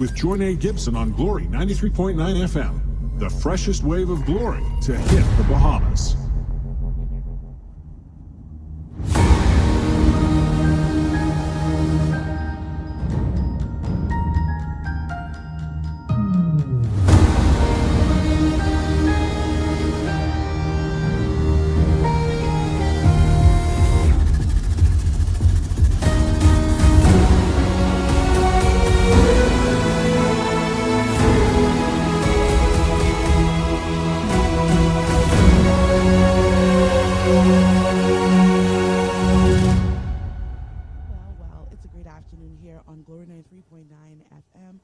with Joinae Gibson on Glory 93.9 FM. The freshest wave of glory to hit the Bahamas. On Glory 93.9 FM.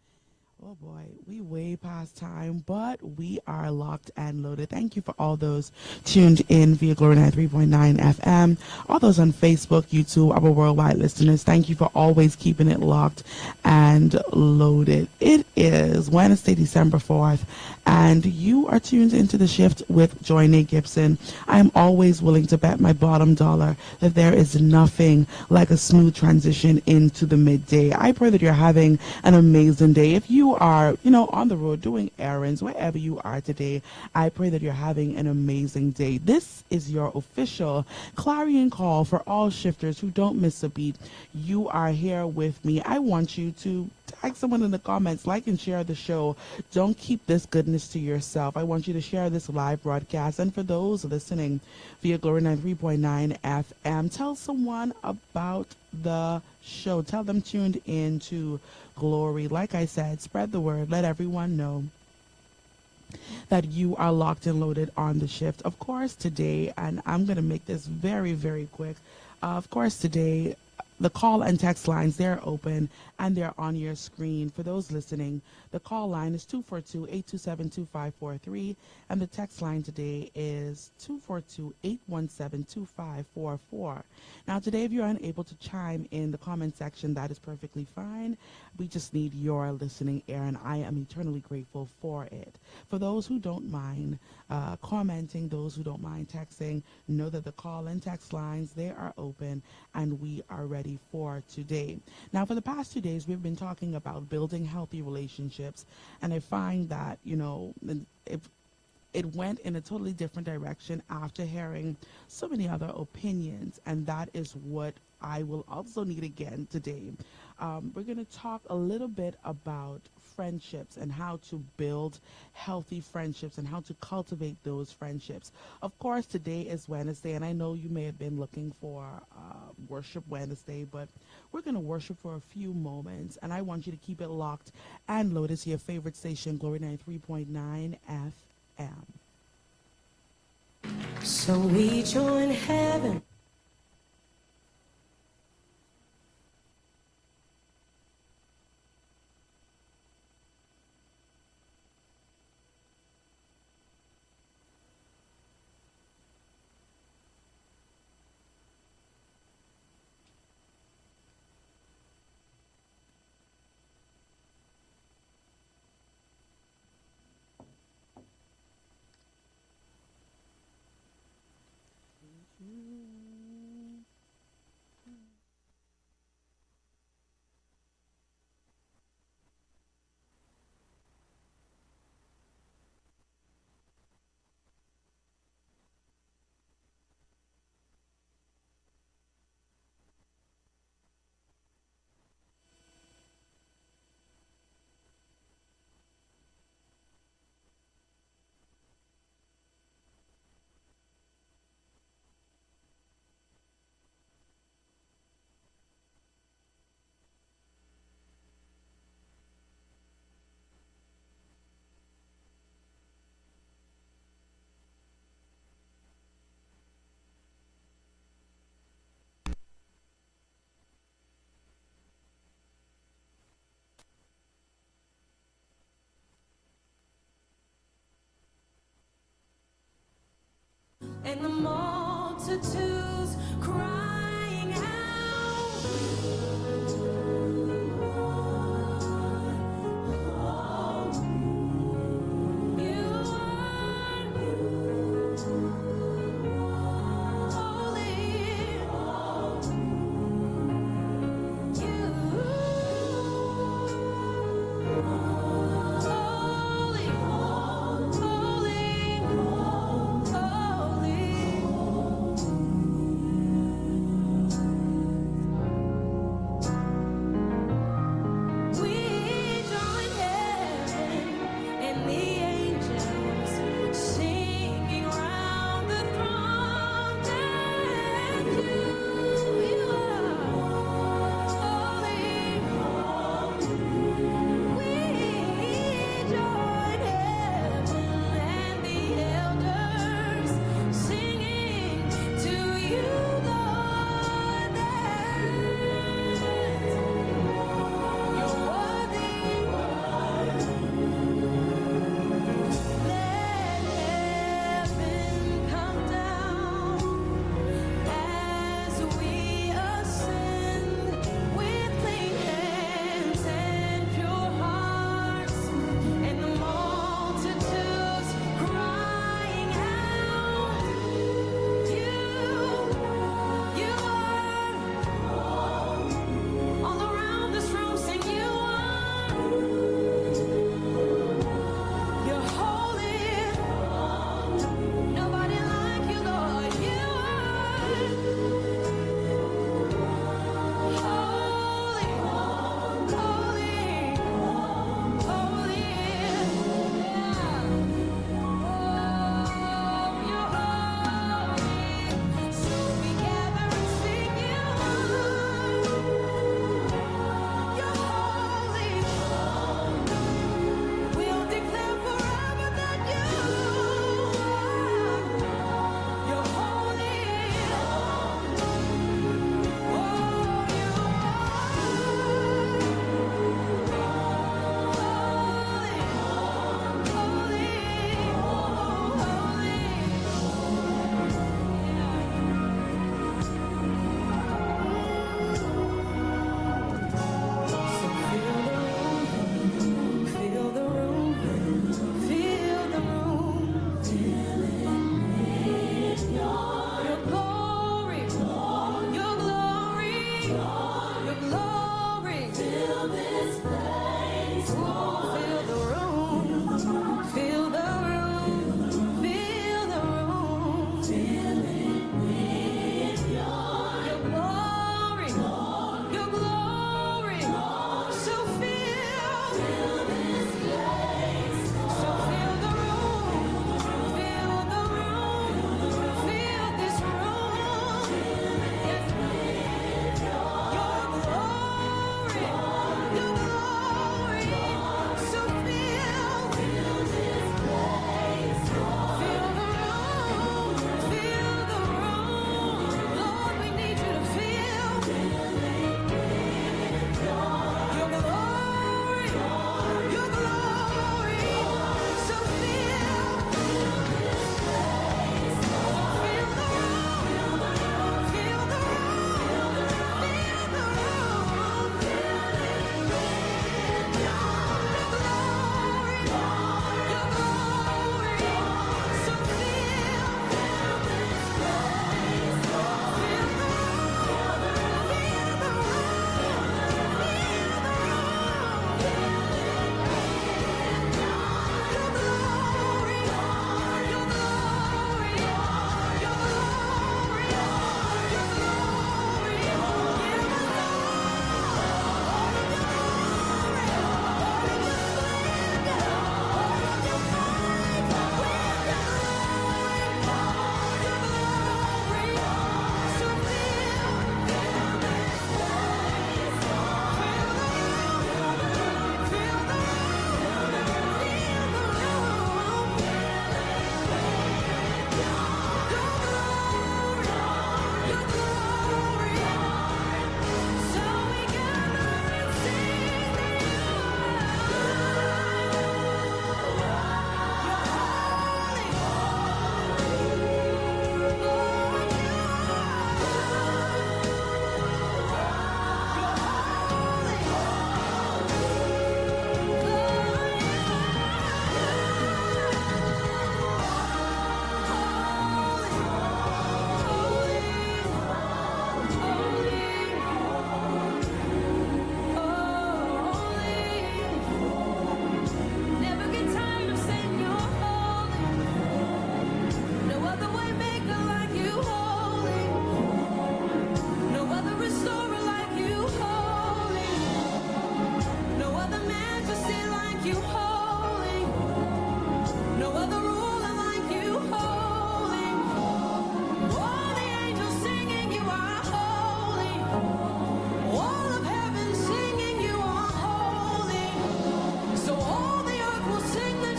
Oh boy, we way past time, but we are locked and loaded. Thank you for all those tuned in via Glory 93.9 FM, all those on Facebook, YouTube, our worldwide listeners. Thank you for always keeping it locked and loaded. It is Wednesday, December 4th, and you are tuned into the shift with Joinae Gibson. I am always willing to bet my bottom dollar that there is nothing like a smooth transition into the midday. I pray that you're having an amazing day. If you are, on the road doing errands, wherever you are today, I pray that you're having an amazing day. This is your official clarion call for all shifters who don't miss a beat. You are here with me. I want you to tag someone in the comments, like and share the show. Don't keep this goodness to yourself. I want you to share this live broadcast. And for those listening via Glory 93.9 FM, tell someone about the show. Tell them tuned in to Glory. Like I said, spread the word. Let everyone know that you are locked and loaded on the shift. Of course, today, and I'm going to make this very, very quick. Of course, today, the call and text lines, they're open and they're on your screen. For those listening, the call line is 242-827-2543, and the text line today is 242-817-2544. Now, today, if you're unable to chime in the comment section, that is perfectly fine. We just need your listening ear, and I am eternally grateful for it. For those who don't mind commenting, those who don't mind texting, know that the call and text lines, they are open, and we are ready for today. Now, for the past 2 days, we've been talking about building healthy relationships, and I find that, it went in a totally different direction after hearing so many other opinions, and that is what I will also need again today. We're going to talk a little bit about friendships and how to build healthy friendships and how to cultivate those friendships. Of course, today is Wednesday, and I know you may have been looking for Worship Wednesday, but we're going to worship for a few moments, and I want you to keep it locked and loaded to your favorite station, Glory 93.9 FM. So we join heaven. And the multitudes crying out, you are holy,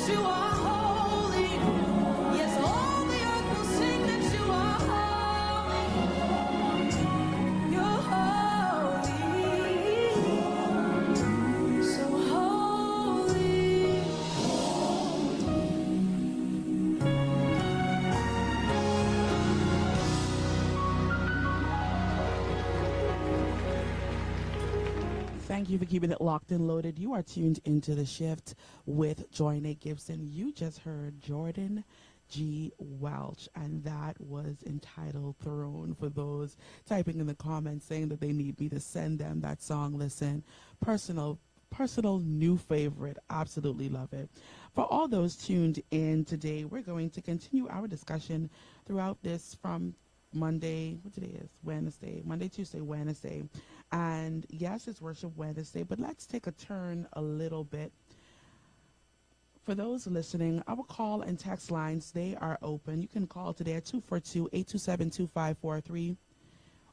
that you are holy. Yes, all the earth will sing that you are holy. You're holy. So holy. Thank you for keeping it locked and loaded. You are tuned into The Shift with Joinae Gibson. You just heard Jordan G. Welch, and that was entitled Throne. For those typing in the comments saying that they need me to send them that song, listen, personal new favorite. Absolutely love it. For all those tuned in today, we're going to continue our discussion throughout this from Monday, what today is? Wednesday, Monday, Tuesday, Wednesday. And yes, it's Worship Wednesday, but let's take a turn a little bit. For those listening, our call and text lines, they are open. You can call today at 242-827-2543,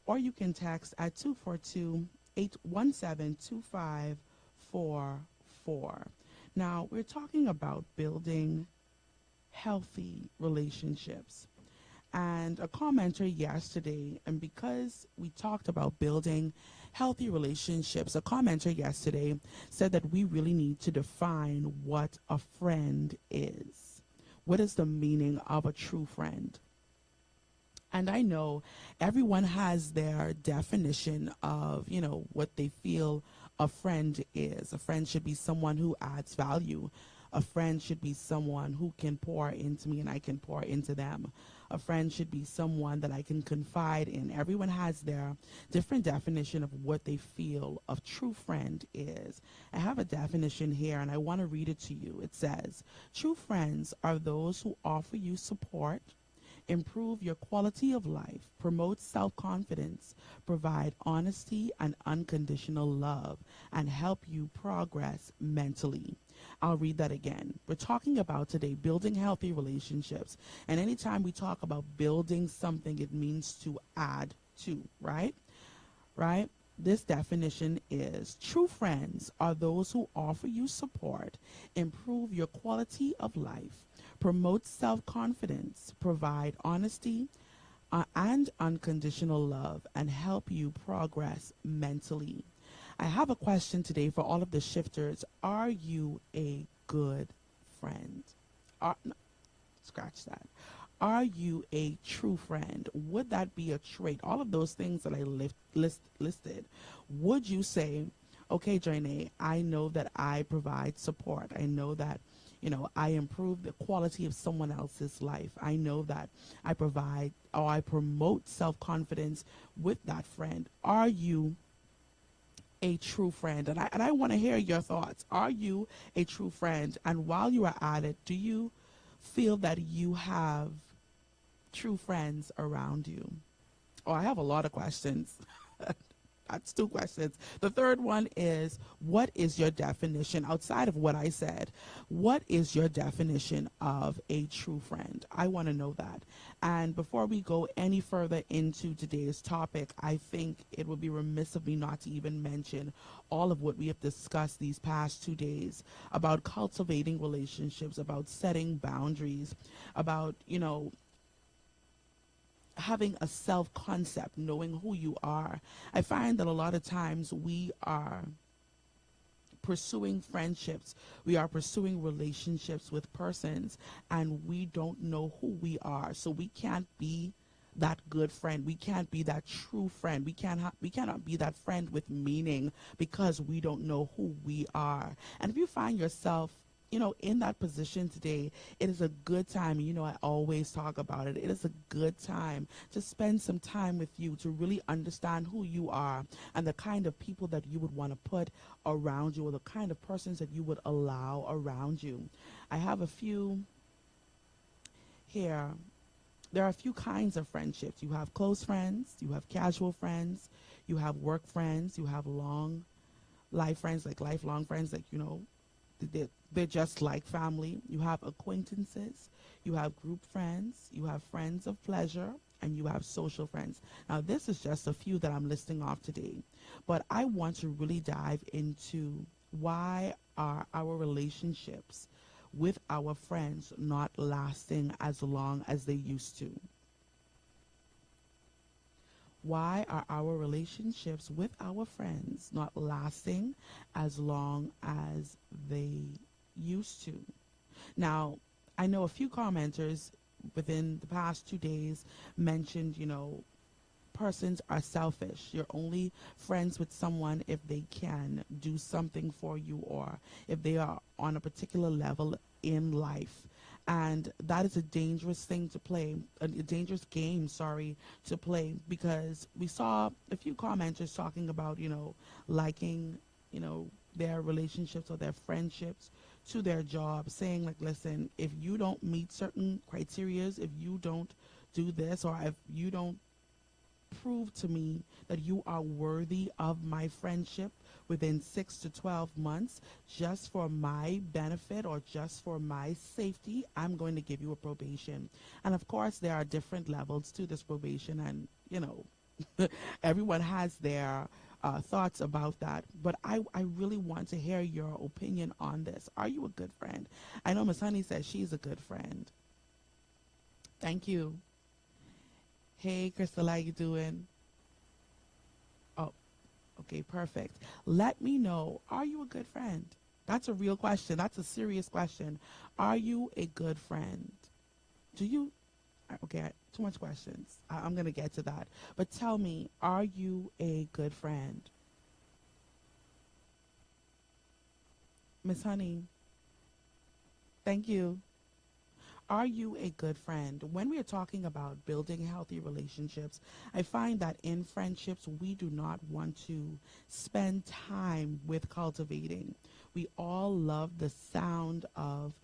or you can text at 242-817-2544. Now, we're talking about building healthy relationships. And a commenter yesterday, and because we talked about building healthy relationships, a commenter yesterday said that we really need to define what a friend is. What is the meaning of a true friend? And I know everyone has their definition of, what they feel a friend is. A friend should be someone who adds value. A friend should be someone who can pour into me and I can pour into them. A friend should be someone that I can confide in. Everyone has their different definition of what they feel a true friend is. I have a definition here and I want to read it to you. It says, true friends are those who offer you support, improve your quality of life, promote self-confidence, provide honesty and unconditional love, and help you progress mentally. I'll read that again. We're talking about today building healthy relationships. And anytime we talk about building something, it means to add to, right? Right? This definition is true friends are those who offer you support, improve your quality of life, promote self-confidence, provide honesty and unconditional love, and help you progress mentally. I have a question today for all of the shifters. Are you a good friend? No, scratch that. Are you a true friend? Would that be a trait? All of those things that I listed. Would you say, okay, Joinae, I know that I provide support. I know that, I improve the quality of someone else's life. I know that I provide or I promote self-confidence with that friend. Are you a true friend? And I want to hear your thoughts. Are you a true friend? And while you are at it, do you feel that you have true friends around you? Oh, I have a lot of questions. That's two questions. The third one is, what is your definition outside of what I said? What is your definition of a true friend? I want to know that. And before we go any further into today's topic, I think it would be remiss of me not to even mention all of what we have discussed these past 2 days about cultivating relationships, about setting boundaries, about, having a self-concept, knowing who you are. I find that a lot of times we are pursuing friendships, we are pursuing relationships with persons, and we don't know who we are. So we can't be that good friend. We can't be that true friend. We cannot be that friend with meaning because we don't know who we are. And if you find yourself in that position today, it is a good time. I always talk about it. It is a good time to spend some time with you to really understand who you are and the kind of people that you would want to put around you, or the kind of persons that you would allow around you. I have a few here. There are a few kinds of friendships. You have close friends, you have casual friends, you have work friends, you have long life friends, like lifelong friends, like, they're just like family. You have acquaintances, you have group friends, you have friends of pleasure, and you have social friends. Now, this is just a few that I'm listing off today, but I want to really dive into why are our relationships with our friends not lasting as long as they used to? Why are our relationships with our friends not lasting as long as they used to? Now, I know a few commenters within the past 2 days mentioned, persons are selfish. You're only friends with someone if they can do something for you or if they are on a particular level in life. And that is a dangerous thing to play, a dangerous game, sorry, to play, because we saw a few commenters talking about, liking, their relationships or their friendships to their job, saying like, listen, if you don't meet certain criterias, if you don't do this, or if you don't prove to me that you are worthy of my friendship within 6 to 12 months, just for my benefit or just for my safety, I'm going to give you a probation. And of course, there are different levels to this probation, and everyone has their thoughts about that. But I really want to hear your opinion on this. Are you a good friend? I know Miss Honey says she's a good friend. Thank you. Hey, Crystal, how you doing? Oh, okay, perfect. Let me know, are you a good friend? That's a real question. That's a serious question. Are you a good friend? Do you, okay, too much questions. I'm going to get to that. But tell me, are you a good friend? Miss Honey, thank you. Are you a good friend? When we are talking about building healthy relationships, I find that in friendships, we do not want to spend time with cultivating. We all love the sound of,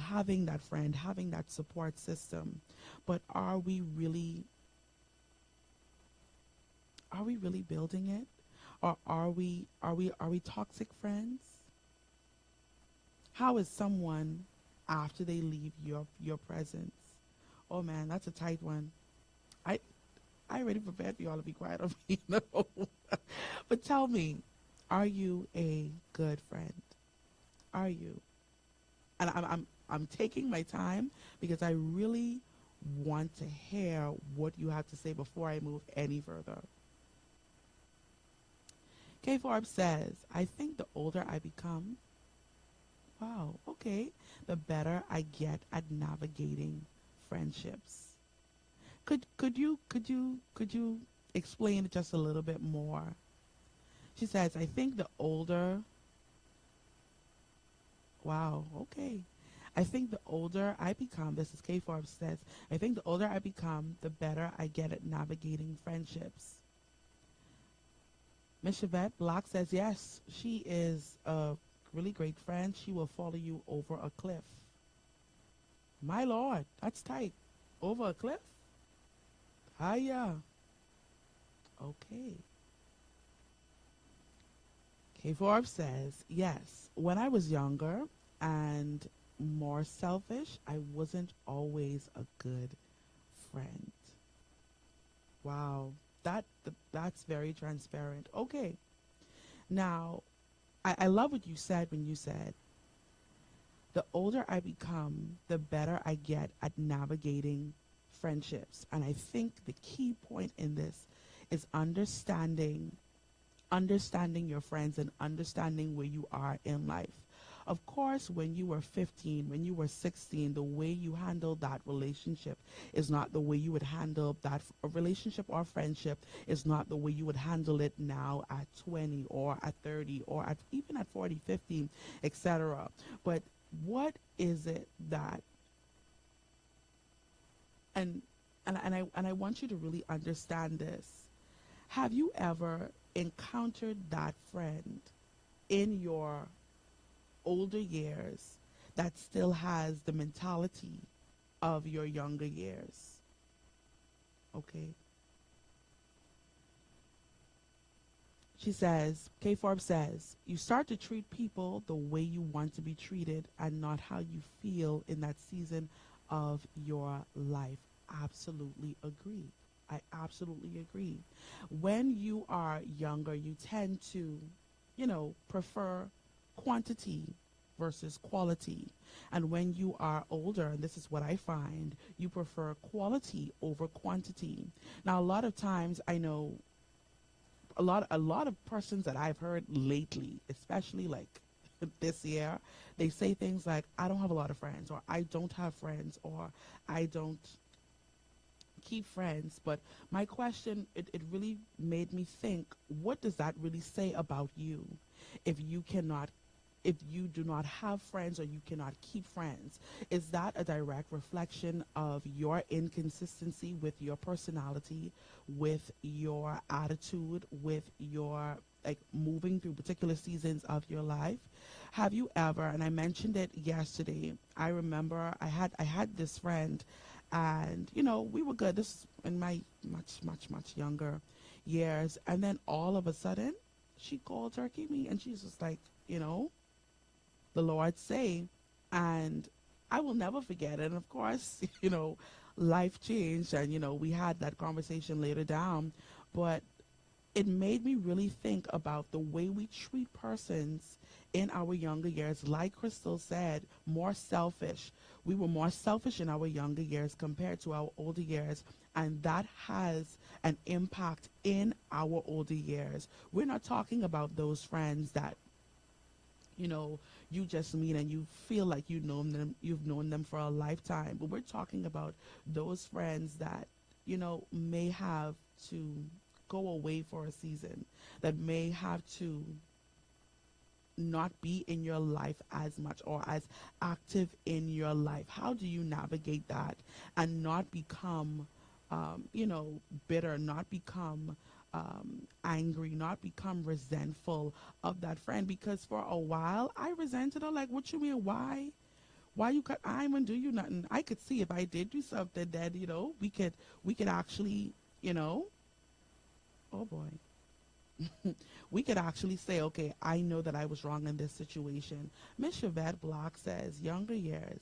having that friend, having that support system. But are we really building it? Or are we toxic friends? How is someone after they leave your presence? Oh man, that's a tight one. I I already prepared for y'all to be quiet on me, But tell me, are you a good friend? Are you? And I'm taking my time because I really want to hear what you have to say before I move any further. K Forbes says, I think the older I become, wow, okay, the better I get at navigating friendships. Could you explain it just a little bit more? She says, I think the older, wow, okay. I think the older I become, this is K Forbes says, I think the older I become, the better I get at navigating friendships. Miss Chevette Block says, yes, she is a really great friend. She will follow you over a cliff. My Lord, that's tight. Over a cliff? Hiya. Okay. K Forbes says, yes, when I was younger and more selfish, I wasn't always a good friend. Wow. That's very transparent. Okay. Now, I love what you said when you said, the older I become, the better I get at navigating friendships. And I think the key point in this is understanding your friends and understanding where you are in life. Of course, when you were 15, when you were 16, the way you handled that relationship is not the way you would handle that relationship or friendship is not the way you would handle it now at 20 or at 30 or at even at 40, 50, etc. But what is it that and I want you to really understand this. Have you ever encountered that friend in your older years that still has the mentality of your younger years? Okay. She says, K Forbes says, you start to treat people the way you want to be treated and not how you feel in that season of your life. Absolutely agree. I absolutely agree. When you are younger, you tend to, prefer quantity versus quality. And when you are older, and this is what I find, you prefer quality over quantity. Now, a lot of times I know a lot of persons that I've heard lately, especially like this year, they say things like, I don't have a lot of friends, or I don't have friends, or I don't keep friends. But my question, it really made me think, what does that really say about you if you cannot, if you do not have friends or you cannot keep friends? Is that a direct reflection of your inconsistency with your personality, with your attitude, with your like moving through particular seasons of your life? Have you ever, and I mentioned it yesterday, I remember I had this friend, and we were good. This is in my much younger years, and then all of a sudden she called turkey me, and she's just like, the Lord say. And I will never forget it. And of course, life changed, and we had that conversation later down. But it made me really think about the way we treat persons in our younger years. Like Crystal said, more selfish. We were more selfish in our younger years compared to our older years, and that has an impact in our older years. We're not talking about those friends that you just meet and you feel like you've known them for a lifetime. But we're talking about those friends that may have to go away for a season, that may have to not be in your life as much or as active in your life. How do you navigate that and not become bitter, not become angry, not become resentful of that friend? Because for a while I resented her. Like, what you mean? Why you cut? I wouldn't do you nothing. I could see if I did do something, then we could actually, oh boy. We could actually say, okay, I know that I was wrong in this situation. Miss Chevette Block says, younger years,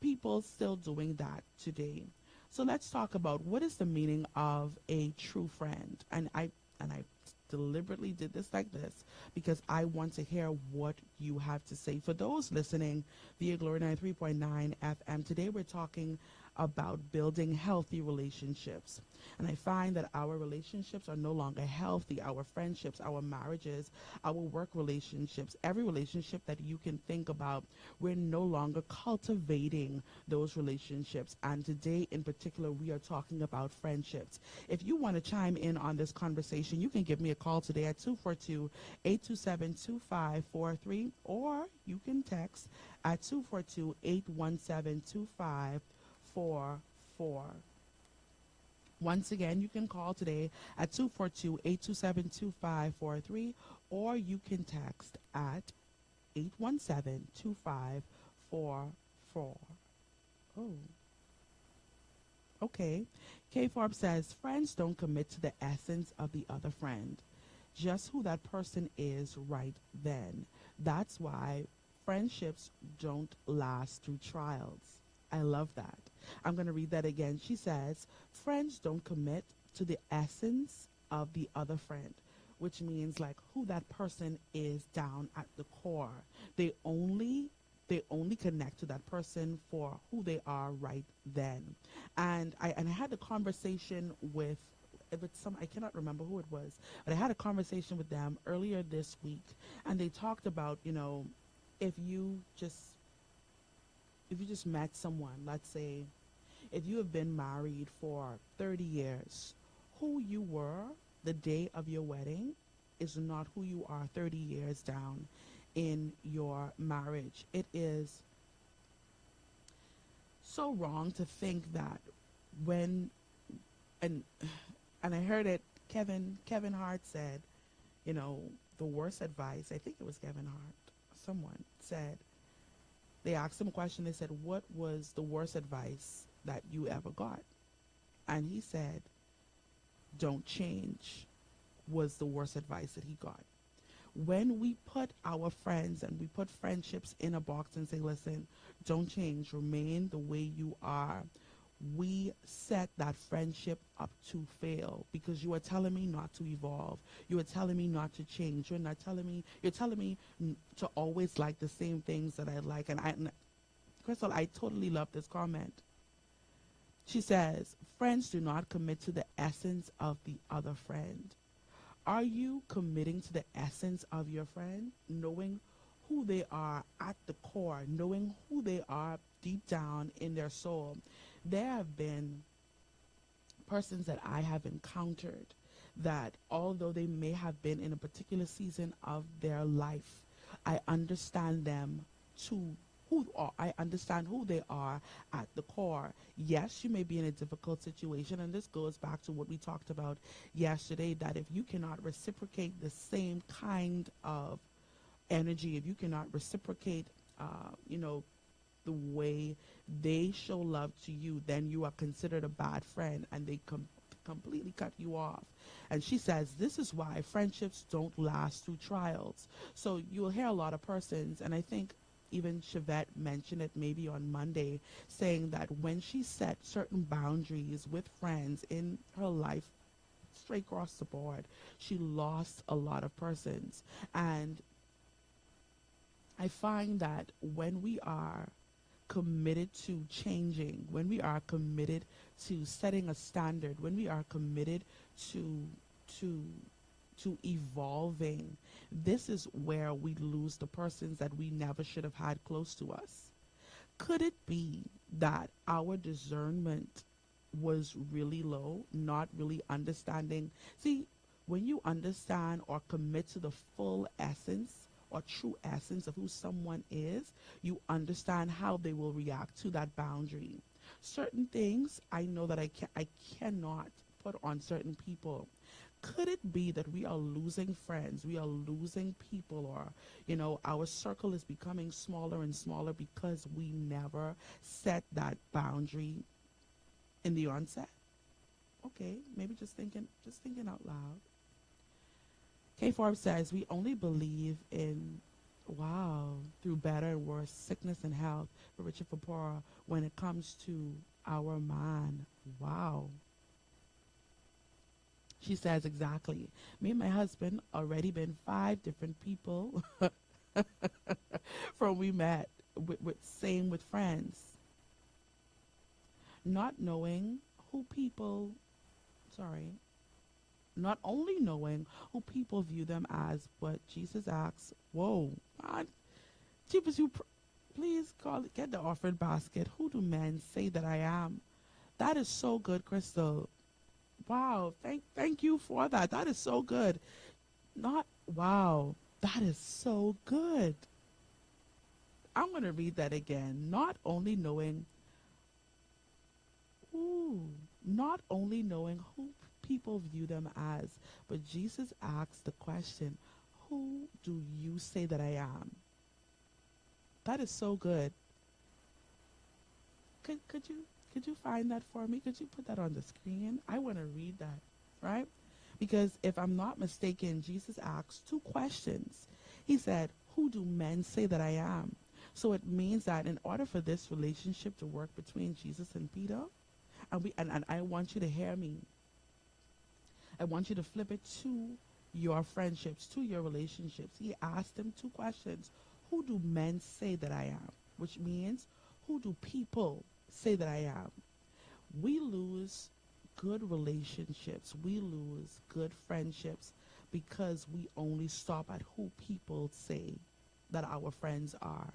people still doing that today. So let's talk about what is the meaning of a true friend. And I deliberately did this like this because I want to hear what you have to say. For those listening via Glory 93.9 FM, today we're talking about building healthy relationships. And I find that our relationships are no longer healthy. Our friendships, our marriages, our work relationships, every relationship that you can think about, we're no longer cultivating those relationships. And today in particular, we are talking about friendships. If you want to chime in on this conversation, you can give me a call today at 242-827-2543, or you can text at 242-817-2544. Once again, you can call today at 242-827-2543, or you can text at 817-2544. Oh, okay. K Forbes says, friends don't commit to the essence of the other friend, just who that person is right then. That's why friendships don't last through trials. I love that. I'm going to read that again. She says, friends don't commit to the essence of the other friend, which means like who that person is down at the core. They only connect to that person for who they are right then. And I had a conversation with some, I cannot remember who it was, but I had a conversation with them earlier this week, and they talked about, if you just met someone, let's say, if you have been married for 30 years, who you were the day of your wedding is not who you are 30 years down in your marriage. It is so wrong to think that when, and I heard it, Kevin Hart said, the worst advice, I think it was Kevin Hart, someone said, they asked him a question. They said, what was the worst advice that you ever got? And he said, don't change was the worst advice that he got. When we put our friends and we put friendships in a box and say, listen, don't change, remain the way you are, we set that friendship up to fail because you are telling me not to evolve. You are telling me not to change. You're telling me to always like the same things that I like. And Crystal, I totally love this comment. She says, friends do not commit to the essence of the other friend. Are you committing to the essence of your friend, knowing who they are at the core, knowing who they are deep down in their soul? There have been persons that I have encountered that although they may have been in a particular season of their life, I understand them to I understand who they are at the core. Yes, you may be in a difficult situation, and this goes back to what we talked about yesterday, that if you cannot reciprocate the same kind of energy, if you cannot reciprocate, the way they show love to you, then you are considered a bad friend, and they completely cut you off. And she says this is why friendships don't last through trials. So you'll hear a lot of persons, and I think even Chevette mentioned it maybe on Monday, saying that when she set certain boundaries with friends in her life, straight across the board, she lost a lot of persons. And I find that when we are committed to changing, when we are committed to setting a standard, when we are committed to to to evolving, this is where we lose the persons that we never should have had close to us. Could it be that our discernment was really low, not really understanding? See, when you understand or commit to the full essence or true essence of who someone is, you understand how they will react to that boundary. Certain things I know that I cannot put on certain people. Could it be that we are losing friends, we are losing people, or our circle is becoming smaller and smaller because we never set that boundary in the onset? Okay, maybe just thinking out loud. K Forbes says we only believe in, wow, through better and worse, sickness and health, for rich and for poor, when it comes to our man. Wow. She says exactly. Me and my husband already been 5 different people from we met. Same with friends. Not knowing who people, sorry, not only knowing who people view them as, but Jesus asks, whoa, God, Jesus, please get the offering basket. Who do men say that I am? That is so good, Crystal. Wow, thank you for that. That is so good. Not wow, that is so good. I'm going to read that again. Not only knowing who people view them as, but Jesus asks the question, who do you say that I am? That is so good. Could you find that for me? Could you put that on the screen? I want to read that, right? Because if I'm not mistaken, Jesus asked 2 questions. He said, who do men say that I am? So it means that in order for this relationship to work between Jesus and Peter, and I want you to hear me. I want you to flip it to your friendships, to your relationships. He asked them 2 questions. Who do men say that I am? Which means, who do people say that I am? We lose good relationships. We lose good friendships because we only stop at who people say that our friends are.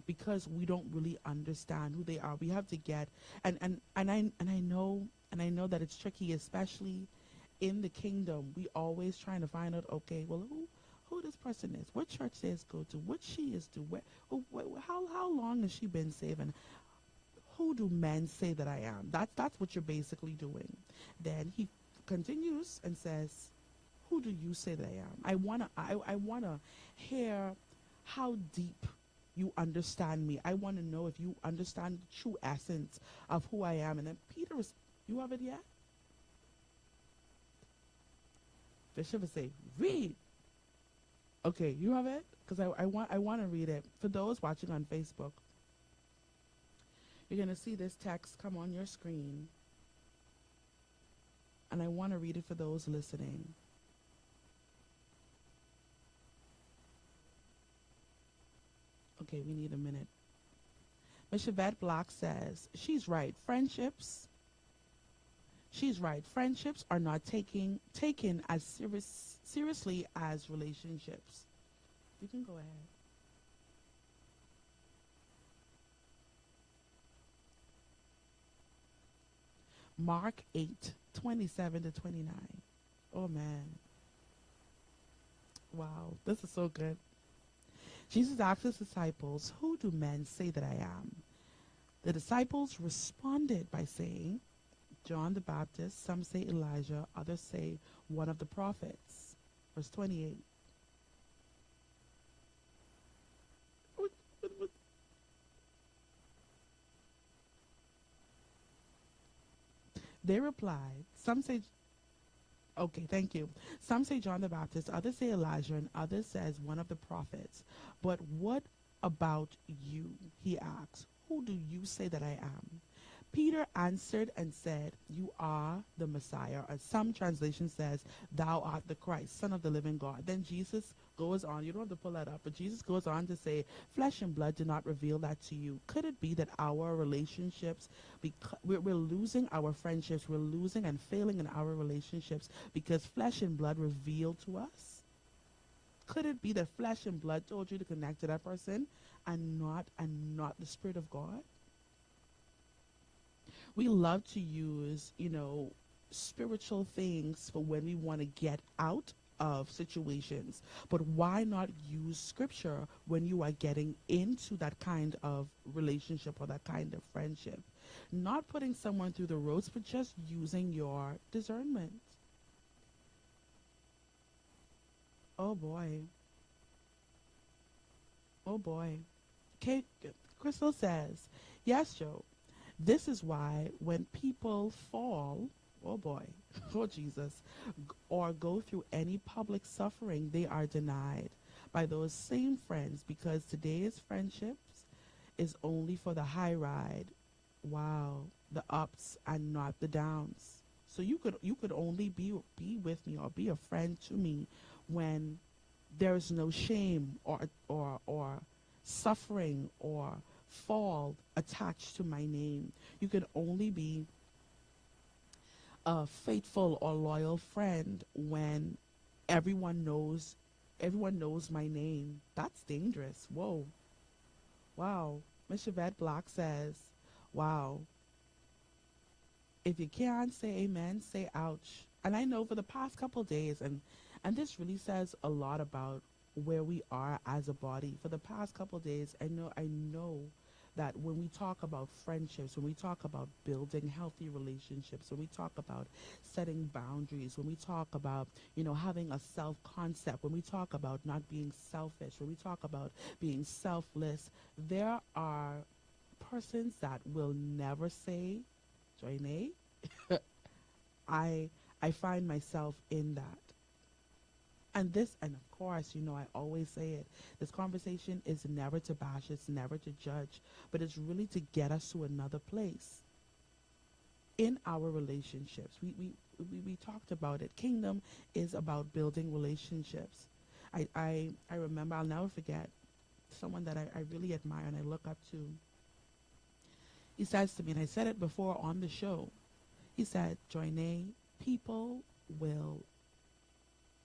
Because we don't really understand who they are. We have to get and I know that it's tricky, especially in the kingdom. We always trying to find out, okay, well, who this person is, what church they go to, what she is to, how long has she been saved, and who do men say that I am? That's what you're basically doing. Then he continues and says, who do you say that I am? I wanna hear how deep you understand me. I want to know if you understand the true essence of who I am. And then Peter is, you have it yet? Bishop would say, read. Okay, you have it? Because I want to read it. For those watching on Facebook, You're going to see this text come on your screen, and I want to read it for those listening. Okay, we need a minute. Miss Yvette Block says, she's right. She's right. Friendships are not taken as seriously as relationships. You can go ahead. Mark 8:27-29. Oh man. Wow, this is so good. Jesus asked his disciples, who do men say that I am? The disciples responded by saying, John the Baptist, some say Elijah, others say one of the prophets. Verse 28. They replied, some say, okay, thank you. Some say John the Baptist, others say Elijah, and others says one of the prophets. But what about you? He asked, who do you say that I am? Peter answered and said, you are the Messiah. Or some translation says, thou art the Christ, Son of the living God. Then Jesus goes on, you don't have to pull that up, but Jesus goes on to say, flesh and blood did not reveal that to you. Could it be that our relationships, we're losing our friendships, we're losing and failing in our relationships because flesh and blood revealed to us? Could it be that flesh and blood told you to connect to that person and not the Spirit of God? We love to use, spiritual things for when we want to get out of situations. But why not use scripture when you are getting into that kind of relationship or that kind of friendship? Not putting someone through the ropes, but just using your discernment. Oh boy. Oh boy. Kate, Crystal says, yes, Joe. This is why when people fall, oh boy, oh Jesus, or go through any public suffering, they are denied by those same friends because today's friendships is only for the high ride. Wow, the ups and not the downs. So you could only be with me or be a friend to me when there is no shame or suffering or fall attached to my name. You can only be a faithful or loyal friend when everyone knows my name. That's dangerous. Whoa. Wow. Miss Yvette Block says, wow. If you can't say amen, say ouch. And I know for the past couple days, and this really says a lot about where we are as a body. For the past couple days, I know that when we talk about friendships, when we talk about building healthy relationships, when we talk about setting boundaries, when we talk about, having a self-concept, when we talk about not being selfish, when we talk about being selfless, there are persons that will never say, Joinae, I find myself in that. And of course, I always say it. This conversation is never to bash, it's never to judge, but it's really to get us to another place in our relationships. We talked about it. Kingdom is about building relationships. I remember, I'll never forget, someone that I really admire and I look up to. He says to me, and I said it before on the show, he said, Joinae, people will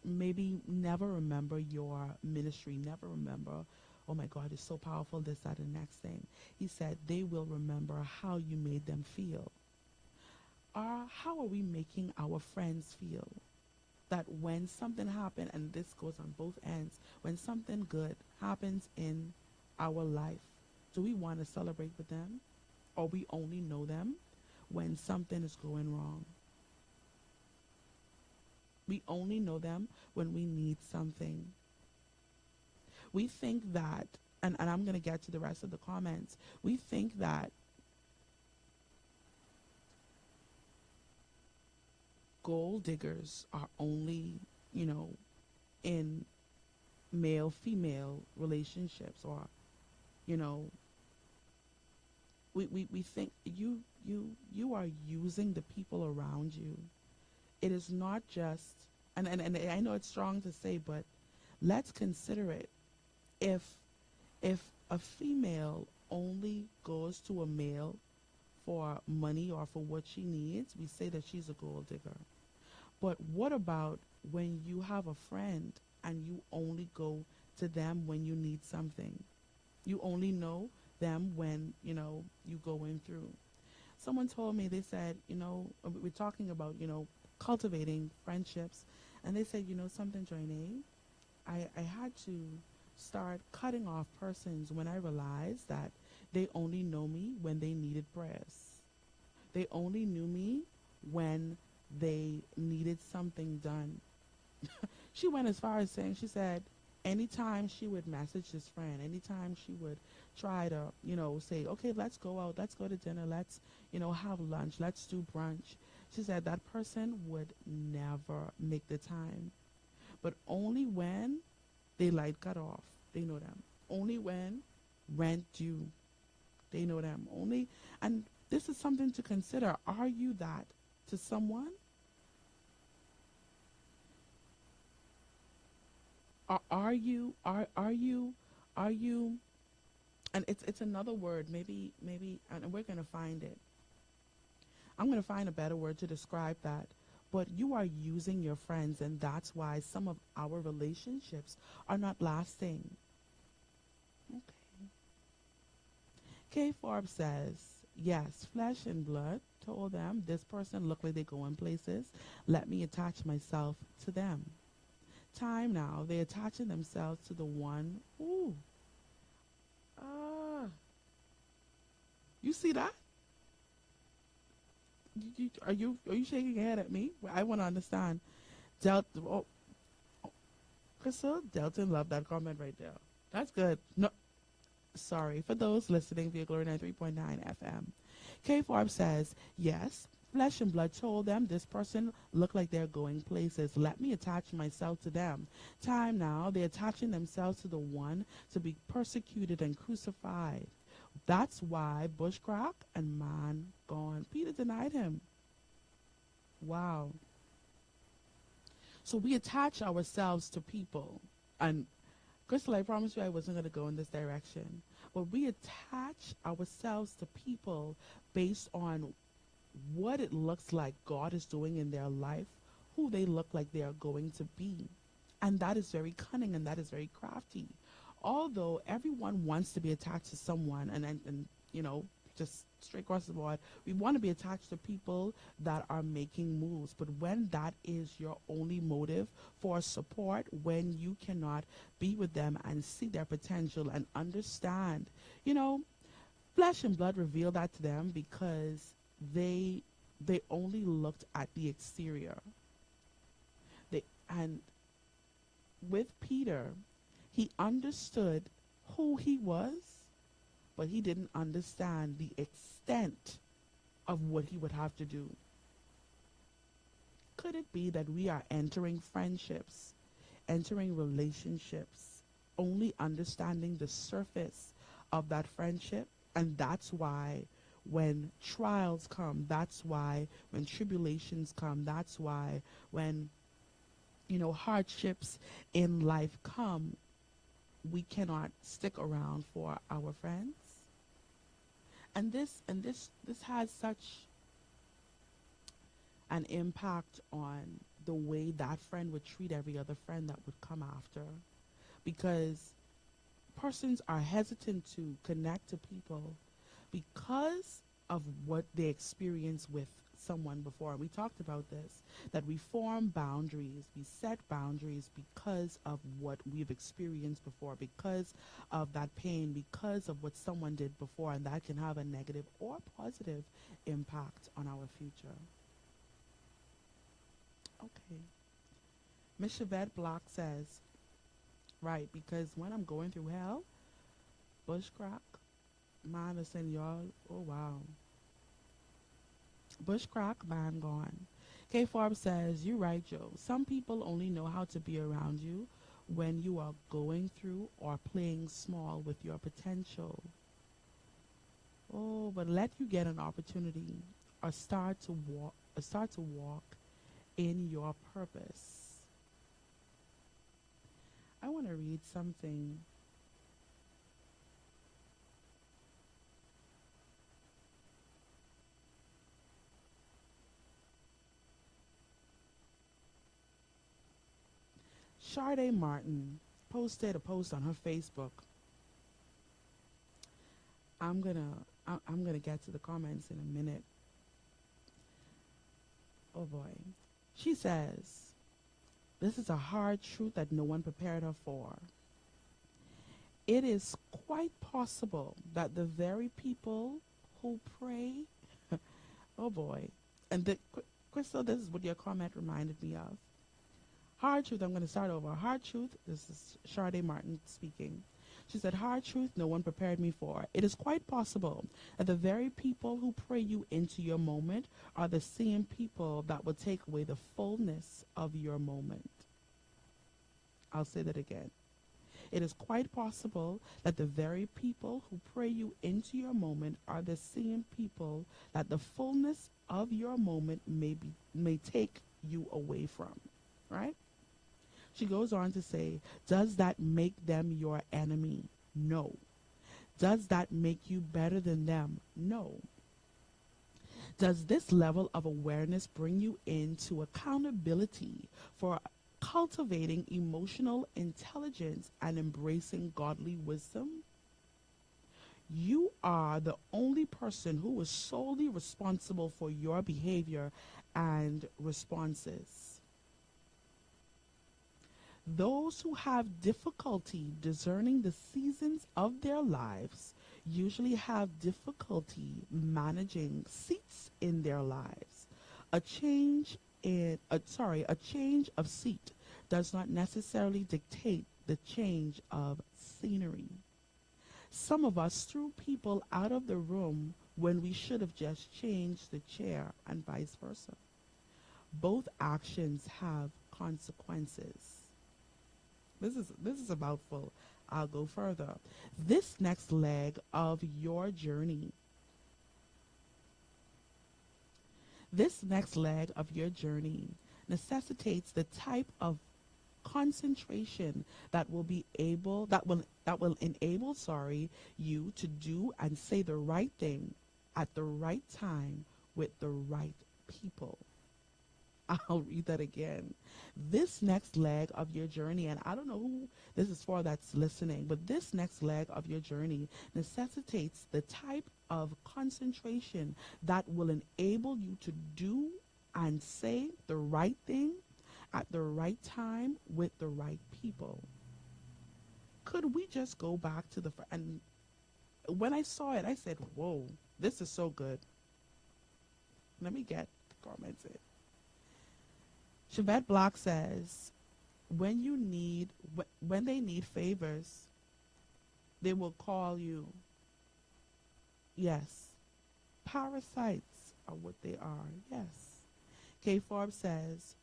maybe never remember your ministry, never remember, oh my God, it's so powerful, this, that, and next thing. He said they will remember how you made them feel. How are we making our friends feel? That when something happened, and this goes on both ends, when something good happens in our life, do we want to celebrate with them? Or we only know them when something is going wrong? We only know them when we need something. We think that, and I'm going to get to the rest of the comments, we think that gold diggers are only, in male-female relationships, or, we think you are using the people around you. It is not just, and I know it's strong to say, but let's consider it. If if a female only goes to a male for money or for what she needs, we say that she's a gold digger. But what about when you have a friend and you only go to them when you need something? You only know them when, you going through. Someone told me, they said, we're talking about, cultivating friendships. And they said, something, Joinae, I had to start cutting off persons when I realized that they only know me when they needed prayers. They only knew me when they needed something done. She went as far as saying, she said, anytime she would message this friend, anytime she would try to, say, okay, let's go out, let's go to dinner, let's, have lunch, let's do brunch. She said that person would never make the time. But only when they light cut off, they know them. Only when rent due, they know them. Only, and this is something to consider. Are you that to someone? Are you and it's another word, maybe and we're gonna find it. I'm gonna find a better word to describe that. But you are using your friends, and that's why some of our relationships are not lasting. Okay. K Forbes says, yes, flesh and blood told them this person looked like they going places. Let me attach myself to them. Time now, they're attaching themselves to the one. Ooh. Ah. You see that? Are you shaking your head at me? I want to understand. Oh, Crystal Delton loved that comment right there. That's good. No, sorry for those listening via Glory 93.9 FM. K Forbes says, yes, flesh and blood told them this person looked like they're going places. Let me attach myself to them. Time now, they're attaching themselves to the one to be persecuted and crucified. That's why bushcrack and man gone. Peter denied him. Wow. So we attach ourselves to people. And Crystal, I promise you I wasn't going to go in this direction. But we attach ourselves to people based on what it looks like God is doing in their life, who they look like they are going to be. And that is very cunning and that is very crafty. Although everyone wants to be attached to someone, and just straight across the board, we want to be attached to people that are making moves. But when that is your only motive for support, when you cannot be with them and see their potential and understand, flesh and blood revealed that to them because they only looked at the exterior. And with Peter, he understood who he was, but he didn't understand the extent of what he would have to do. Could it be that we are entering friendships, entering relationships, only understanding the surface of that friendship? And that's why when trials come, that's why when tribulations come, that's why when hardships in life come, we cannot stick around for our friends. And this has such an impact on the way that friend would treat every other friend that would come after, because persons are hesitant to connect to people because of what they experienced with someone before. We talked about this, that we form boundaries, we set boundaries because of what we've experienced before, because of that pain, because of what someone did before, and that can have a negative or positive impact on our future. Okay. Miss Chevette Block says, right, because when I'm going through hell, bushcrack, man, listen, y'all, oh wow. Bushcrack, man gone. K Forbes says, you're right, Joe. Some people only know how to be around you when you are going through or playing small with your potential. Oh, but let you get an opportunity or start to walk in your purpose. I want to read something. Sade Martin posted a post on her Facebook. I'm gonna get to the comments in a minute. Oh boy. She says, this is a hard truth that no one prepared her for. It is quite possible that the very people who pray, oh boy, and Crystal, this is what your comment reminded me of. Hard truth, I'm going to start over. Hard truth, this is Sade Martin speaking. She said, hard truth no one prepared me for. It is quite possible that the very people who pray you into your moment are the same people that will take away the fullness of your moment. I'll say that again. It is quite possible that the very people who pray you into your moment are the same people that the fullness of your moment may take you away from, right? She goes on to say, does that make them your enemy? No. Does that make you better than them? No. Does this level of awareness bring you into accountability for cultivating emotional intelligence and embracing godly wisdom? You are the only person who is solely responsible for your behavior and responses. Those who have difficulty discerning the seasons of their lives usually have difficulty managing seats in their lives. A change of seat does not necessarily dictate the change of scenery. Some of us threw people out of the room when we should have just changed the chair and vice versa. Both actions have consequences. This is a mouthful. I'll go further. This next leg of your journey. This next leg of your journey necessitates the type of concentration that will enable you to do and say the right thing at the right time with the right people. I'll read that again. This next leg of your journey, and I don't know who this is for that's listening, but this next leg of your journey necessitates the type of concentration that will enable you to do and say the right thing at the right time with the right people. Could we just go back to and when I saw it, I said, whoa, this is so good. Let me get the comments in. Chevette Block says, when they need favors, they will call you. Yes. Parasites are what they are. Yes. K. Forbes says,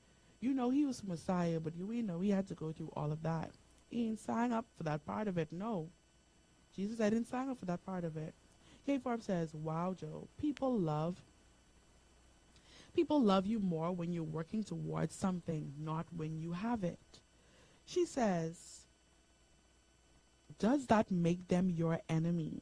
he was Messiah, but we know he had to go through all of that. He didn't sign up for that part of it. No. Jesus, I didn't sign up for that part of it. K. Forbes says, wow, Joe, people love you more when you're working towards something, not when you have it. She says, does that make them your enemy?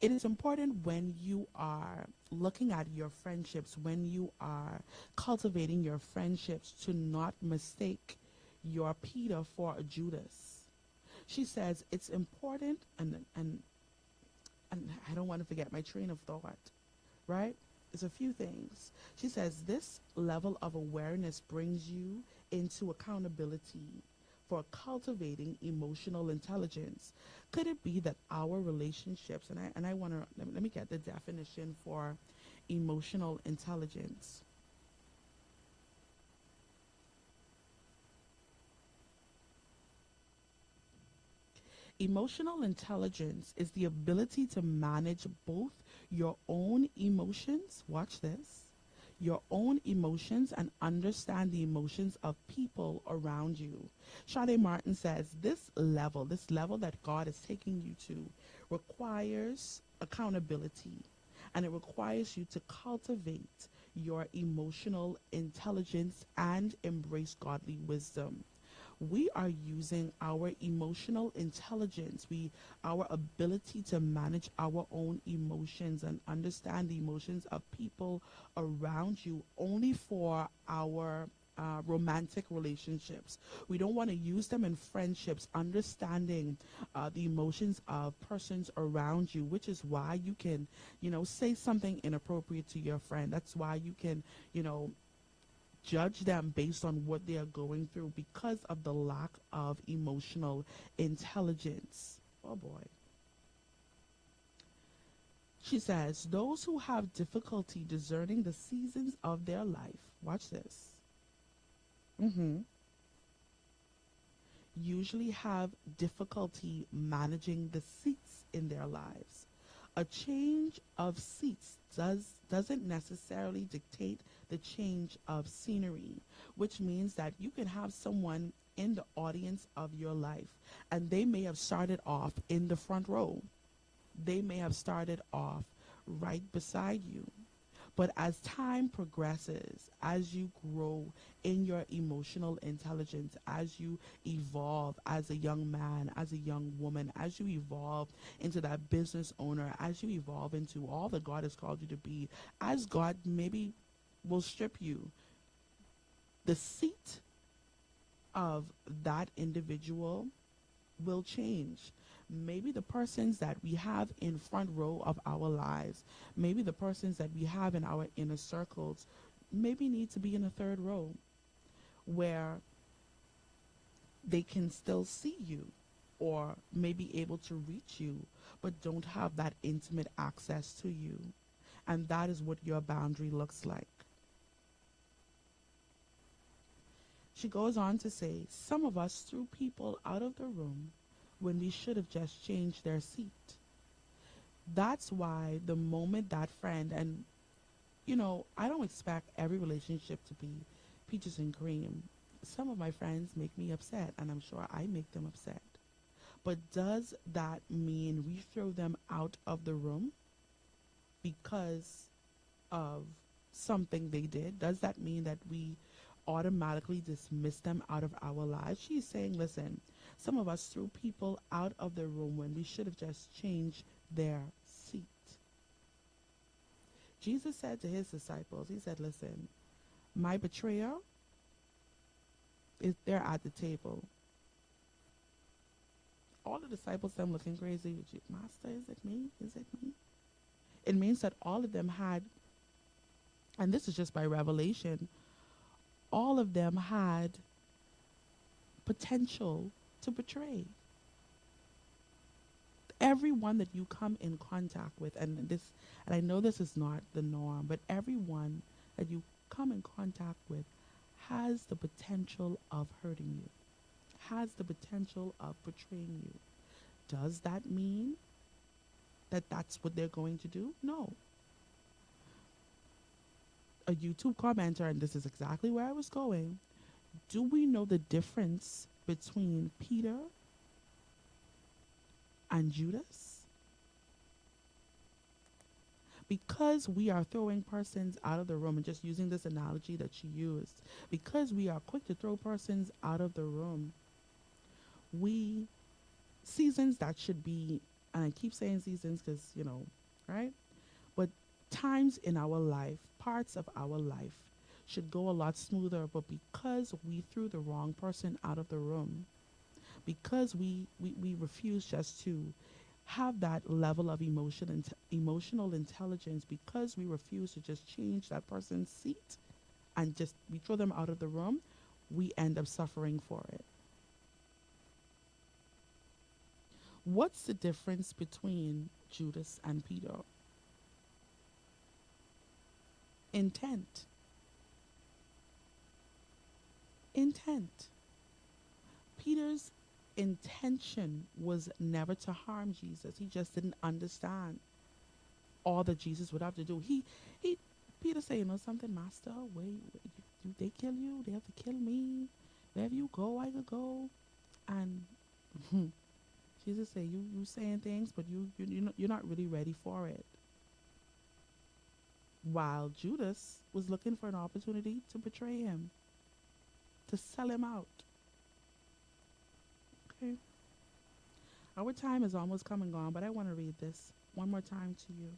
It is important when you are looking at your friendships, when you are cultivating your friendships, to not mistake your Peter for a Judas. She says it's important, and I don't want to forget my train of thought, right? It's a few things. She says this level of awareness brings you into accountability for cultivating emotional intelligence. Could it be that our relationships, and I want to, let me get the definition for emotional intelligence. Emotional intelligence is the ability to manage both your own emotions, watch this, your own emotions, and understand the emotions of people around you. Sade Martin says this level that God is taking you to, requires accountability, and it requires you to cultivate your emotional intelligence and embrace godly wisdom. We are using our emotional intelligence, our ability to manage our own emotions and understand the emotions of people around you only for our romantic relationships. We don't want to use them in friendships, understanding the emotions of persons around you, which is why you can, say something inappropriate to your friend. That's why you can, judge them based on what they are going through because of the lack of emotional intelligence. Oh boy. She says, those who have difficulty discerning the seasons of their life, watch this, usually have difficulty managing the seats in their lives. A change of seats doesn't necessarily dictate the change of scenery, which means that you can have someone in the audience of your life and they may have started off in the front row. They may have started off right beside you. But as time progresses, as you grow in your emotional intelligence, as you evolve as a young man, as a young woman, as you evolve into that business owner, as you evolve into all that God has called you to be, as God maybe will strip you, the seat of that individual will change. Maybe the persons that we have in front row of our lives, maybe the persons that we have in our inner circles, maybe need to be in a third row where they can still see you or may be able to reach you, but don't have that intimate access to you. And that is what your boundary looks like. She goes on to say, some of us threw people out of the room when we should have just changed their seat. That's why the moment that friend, and I don't expect every relationship to be peaches and cream. Some of my friends make me upset, and I'm sure I make them upset. But does that mean we throw them out of the room because of something they did? Does that mean that we automatically dismiss them out of our lives? She's saying, listen, some of us threw people out of the room when we should have just changed their seat. Jesus said to his disciples, he said, listen, my betrayer is there at the table. All the disciples, them looking crazy, Master, is it me? Is it me? It means that all of them had, and this is just by revelation, all of them had potential to betray. Everyone that you come in contact with, and I know this is not the norm, but everyone that you come in contact with has the potential of hurting you, has the potential of betraying you. Does that mean that that's what they're going to do? No. A YouTube commenter, and this is exactly where I was going. Do we know the difference between Peter and Judas? Because we are throwing persons out of the room, and just using this analogy that she used, because we are quick to throw persons out of the room, seasons that should be, and I keep saying seasons because, right? But times in our life, parts of our life should go a lot smoother, but because we threw the wrong person out of the room, because we refuse just to have that level of emotional intelligence, because we refuse to just change that person's seat and just we throw them out of the room, we end up suffering for it. What's the difference between Judas and Peter? Intent. Peter's intention was never to harm Jesus. He just didn't understand all that Jesus would have to do. Peter said, something, Master, wait, they kill you, they have to kill me. Wherever you go, I could go. And Jesus say you saying things, but you're not really ready for it. While Judas was looking for an opportunity to betray him, to sell him out. Okay. Our time is almost come and gone, but I want to read this one more time to you.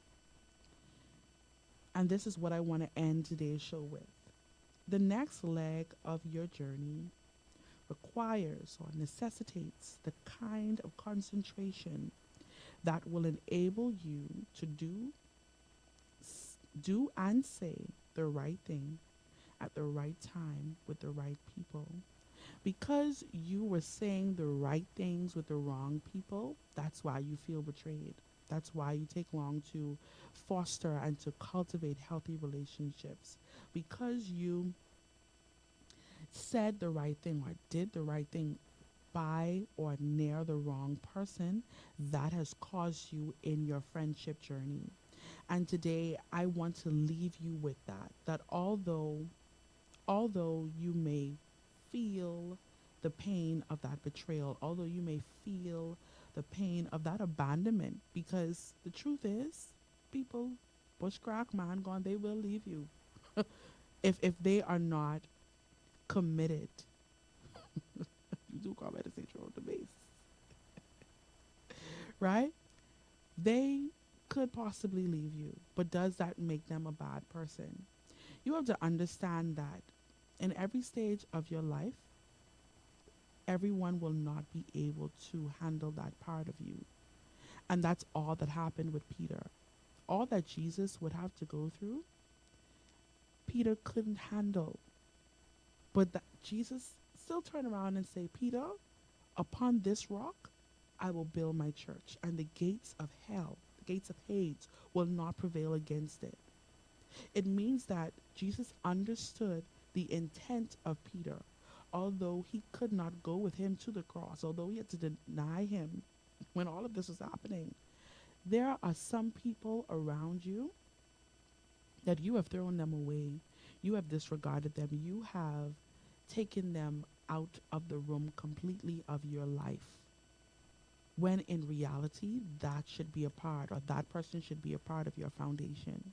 And this is what I want to end today's show with. The next leg of your journey requires or necessitates the kind of concentration that will enable you to do and say the right thing at the right time with the right people. Because you were saying the right things with the wrong people, that's why you feel betrayed. That's why you take long to foster and to cultivate healthy relationships. Because you said the right thing or did the right thing by or near the wrong person, that has caused you in your friendship journey. And today I want to leave you with that although you may feel the pain of that betrayal, although you may feel the pain of that abandonment, because the truth is, people, bush crack, man gone, they will leave you. If they are not committed. You do call meditation on the base. Right? They could possibly leave you, but does that make them a bad person? You have to understand that in every stage of your life, everyone will not be able to handle that part of you. And that's all that happened with Peter. All that Jesus would have to go through, Peter couldn't handle. But that Jesus still turned around and say, Peter, upon this rock, I will build my church, and the gates of hell, the gates of Hades, will not prevail against it. It means that Jesus understood the intent of Peter, although he could not go with him to the cross, although he had to deny him when all of this was happening. There are some people around you that you have thrown them away. You have disregarded them. You have taken them out of the room completely of your life. When in reality, that should be a part, or that person should be a part of your foundation.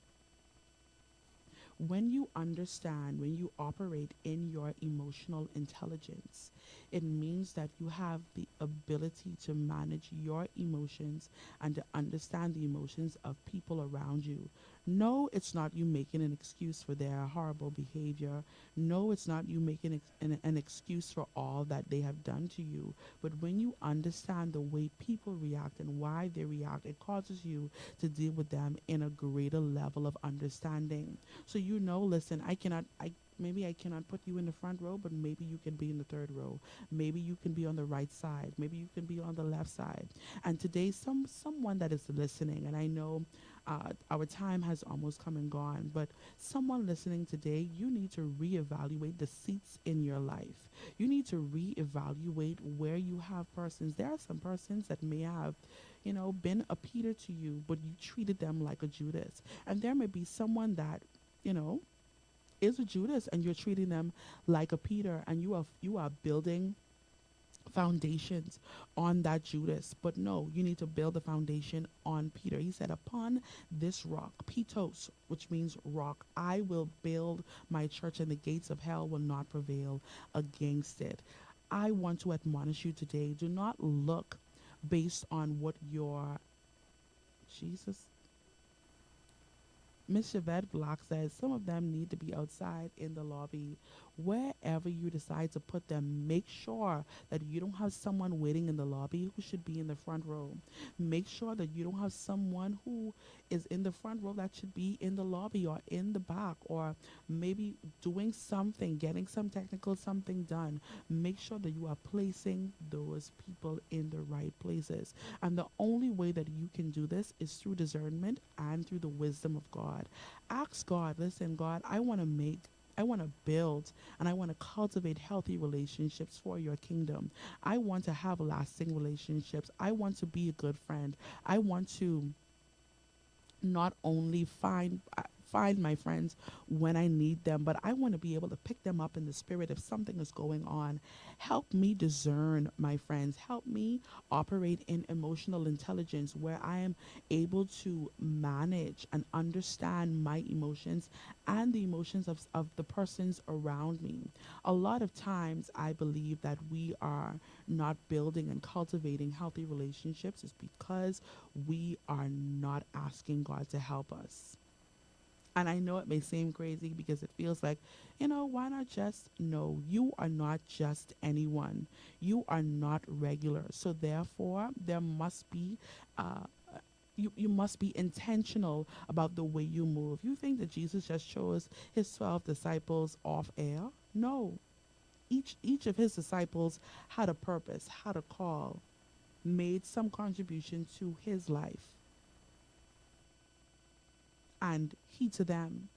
When you understand, when you operate in your emotional intelligence, it means that you have the ability to manage your emotions and to understand the emotions of people around you. No, it's not you making an excuse for their horrible behavior. No, it's not you making an excuse for all that they have done to you. But when you understand the way people react and why they react, it causes you to deal with them in a greater level of understanding. So listen, maybe I cannot put you in the front row, but maybe you can be in the third row. Maybe you can be on the right side. Maybe you can be on the left side. And today, someone that is listening, and I know our time has almost come and gone, but someone listening today, you need to reevaluate the seats in your life. You need to reevaluate where you have persons. There are some persons that may have, been a Peter to you, but you treated them like a Judas. And there may be someone that, is a Judas and you're treating them like a Peter, and you are building foundations on that Judas. But no, you need to build the foundation on Peter. He said, upon this rock, Petos, which means rock, I will build my church, and the gates of hell will not prevail against it. I want to admonish you today, do not look based on what your Jesus. Miss Chevette Block says some of them need to be outside in the lobby. Wherever you decide to put them, make sure that you don't have someone waiting in the lobby who should be in the front row. Make sure that you don't have someone who is in the front row that should be in the lobby or in the back, or maybe doing something, getting some technical something done. Make sure that you are placing those people in the right places. And the only way that you can do this is through discernment and through the wisdom of God. Ask God, listen, God, I want to build and I want to cultivate healthy relationships for your kingdom. I want to have lasting relationships. I want to be a good friend. I want to not only find my friends when I need them, but I want to be able to pick them up in the spirit if something is going on. Help me discern my friends. Help me operate in emotional intelligence where I am able to manage and understand my emotions and the emotions of the persons around me. A lot of times, I believe that we are not building and cultivating healthy relationships is because we are not asking God to help us. And I know it may seem crazy because it feels like, why not just? No, you are not just anyone. You are not regular. So therefore, there must be, you must be intentional about the way you move. You think that Jesus just chose his 12 disciples off air? No. Each of his disciples had a purpose, had a call, made some contribution to his life, and he to them.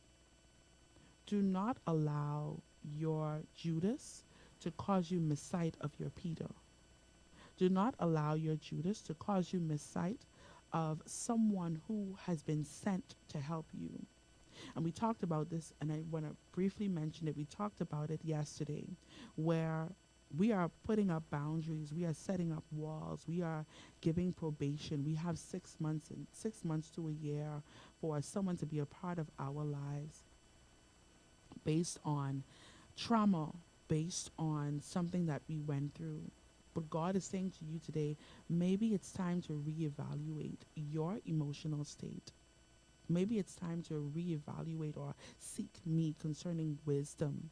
Do not allow your Judas to cause you miss sight of your Peter. Do not allow your Judas to cause you miss sight of someone who has been sent to help you. And we talked about this, and I want to briefly mention it. We talked about it yesterday, where we are putting up boundaries, we are setting up walls, we are giving probation. We have 6 months and 6 months to a year for someone to be a part of our lives based on trauma, based on something that we went through. But God is saying to you today, maybe it's time to reevaluate your emotional state. Maybe it's time to reevaluate or seek me concerning wisdom.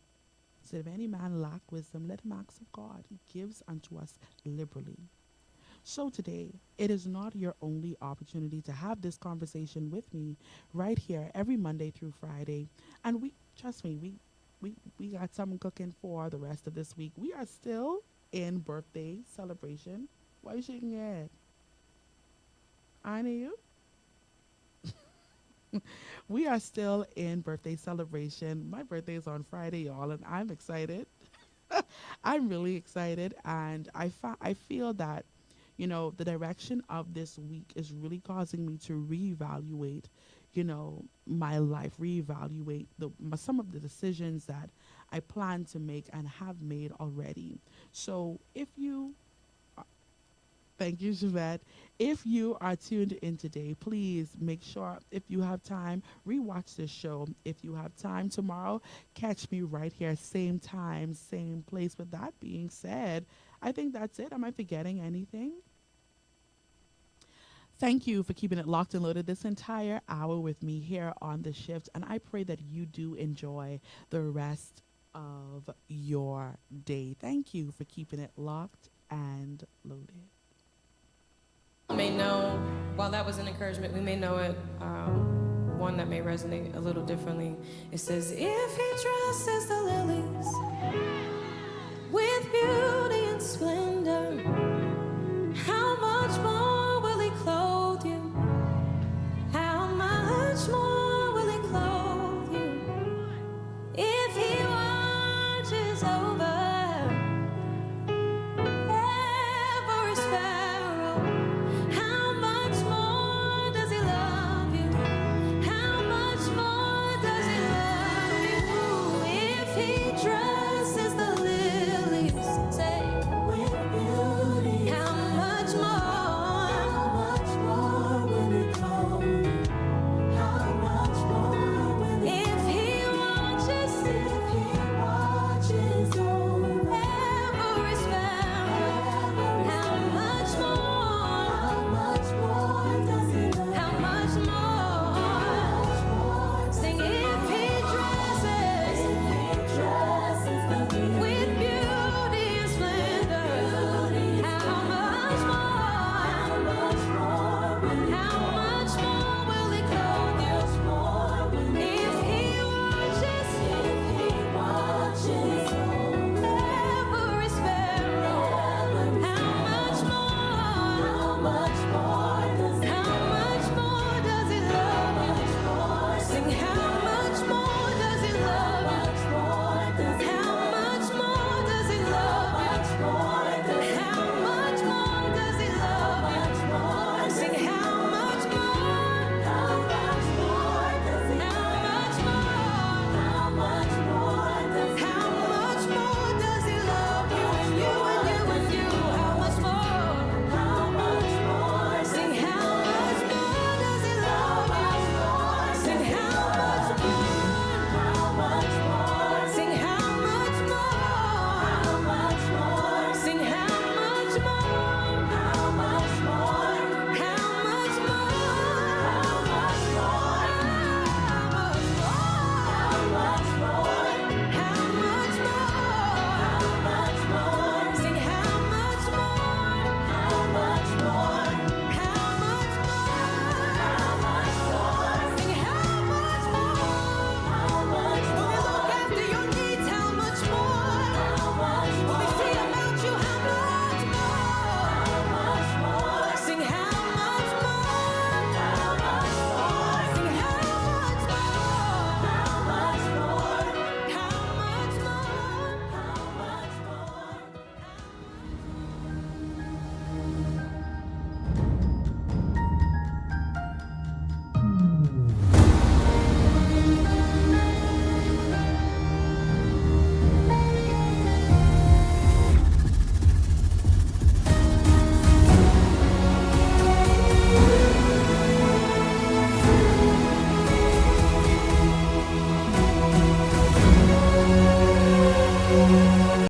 Said, if any man lack wisdom, let him ask of God. He gives unto us liberally. So today, it is not your only opportunity to have this conversation with me right here every Monday through Friday. And trust me, we got something cooking for the rest of this week. We are still in birthday celebration. Why are you shaking your head? I know you. We are still in birthday celebration. My birthday is on Friday, y'all, and I'm excited. I'm really excited, and I feel that, the direction of this week is really causing me to reevaluate, my life, reevaluate some of the decisions that I plan to make and have made already. So if you Thank you, Javette. If you are tuned in today, please make sure, if you have time, rewatch this show. If you have time tomorrow, catch me right here, same time, same place. With that being said, I think that's it. Am I forgetting anything? Thank you for keeping it locked and loaded this entire hour with me here on The Shift. And I pray that you do enjoy the rest of your day. Thank you for keeping it locked and loaded. May know, while that was an encouragement, we may know it, one that may resonate a little differently. It says, if he dresses the lilies with beauty and splendor,